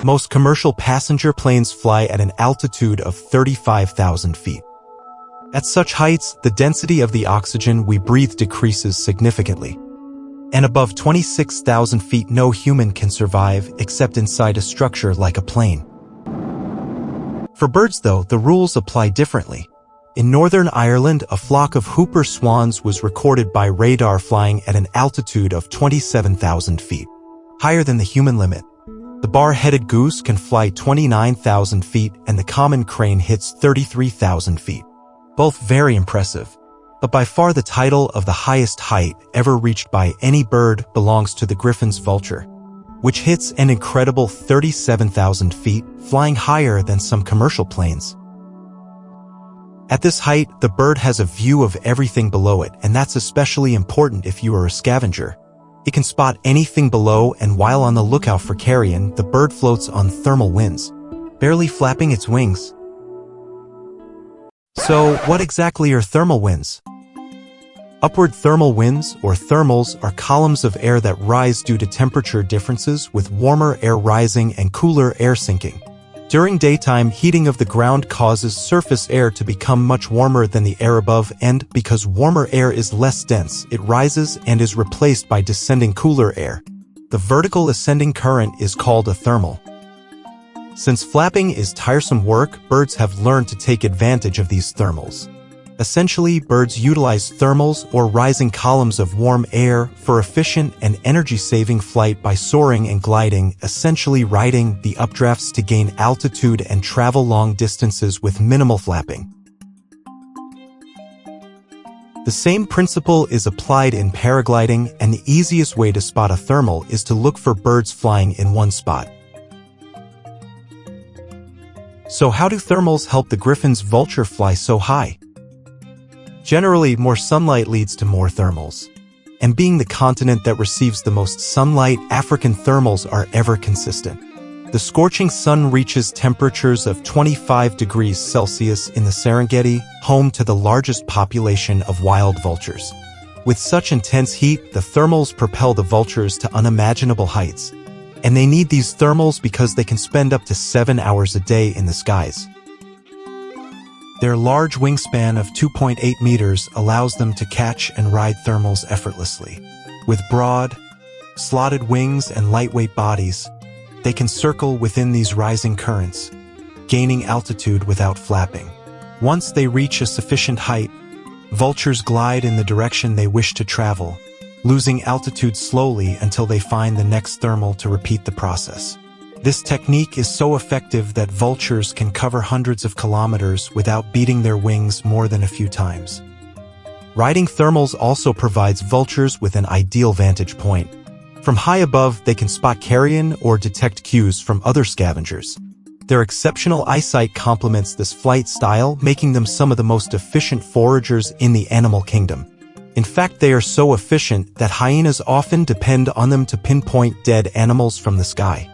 Most commercial passenger planes fly at an altitude of 35,000 feet. At such heights, the density of the oxygen we breathe decreases significantly. And above 26,000 feet, no human can survive except inside a structure like a plane. For birds, though, the rules apply differently. In Northern Ireland, a flock of whooper swans was recorded by radar flying at an altitude of 27,000 feet, higher than the human limit. The bar-headed goose can fly 29,000 feet, and the common crane hits 33,000 feet. Both very impressive. But by far the title of the highest height ever reached by any bird belongs to the griffin's vulture, which hits an incredible 37,000 feet, flying higher than some commercial planes. At this height, the bird has a view of everything below it, and that's especially important if you are a scavenger. It can spot anything below, and while on the lookout for carrion, the bird floats on thermal winds, barely flapping its wings. So, what exactly are thermal winds? Upward thermal winds, or thermals, are columns of air that rise due to temperature differences, with warmer air rising and cooler air sinking. During daytime, heating of the ground causes surface air to become much warmer than the air above, and because warmer air is less dense, it rises and is replaced by descending cooler air. The vertical ascending current is called a thermal. Since flapping is tiresome work, birds have learned to take advantage of these thermals. Essentially, birds utilize thermals, or rising columns of warm air, for efficient and energy-saving flight by soaring and gliding, essentially riding the updrafts to gain altitude and travel long distances with minimal flapping. The same principle is applied in paragliding, and the easiest way to spot a thermal is to look for birds flying in one spot. So how do thermals help the griffin's vulture fly so high? Generally, more sunlight leads to more thermals. And being the continent that receives the most sunlight, African thermals are ever consistent. The scorching sun reaches temperatures of 25 degrees Celsius in the Serengeti, home to the largest population of wild vultures. With such intense heat, the thermals propel the vultures to unimaginable heights. And they need these thermals because they can spend up to 7 hours a day in the skies. Their large wingspan of 2.8 meters allows them to catch and ride thermals effortlessly. With broad, slotted wings and lightweight bodies, they can circle within these rising currents, gaining altitude without flapping. Once they reach a sufficient height, vultures glide in the direction they wish to travel, losing altitude slowly until they find the next thermal to repeat the process. This technique is so effective that vultures can cover hundreds of kilometers without beating their wings more than a few times. Riding thermals also provides vultures with an ideal vantage point. From high above, they can spot carrion or detect cues from other scavengers. Their exceptional eyesight complements this flight style, making them some of the most efficient foragers in the animal kingdom. In fact, they are so efficient that hyenas often depend on them to pinpoint dead animals from the sky.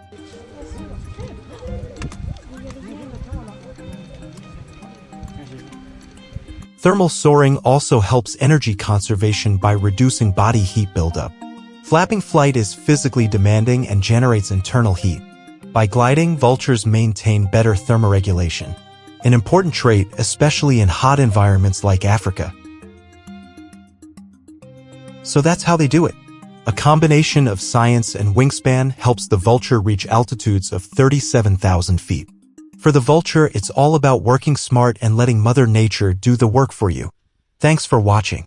Thermal soaring also helps energy conservation by reducing body heat buildup. Flapping flight is physically demanding and generates internal heat. By gliding, vultures maintain better thermoregulation, an important trait especially in hot environments like Africa. So that's how they do it. A combination of science and wingspan helps the vulture reach altitudes of 37,000 feet. For the vulture, it's all about working smart and letting Mother Nature do the work for you. Thanks for watching.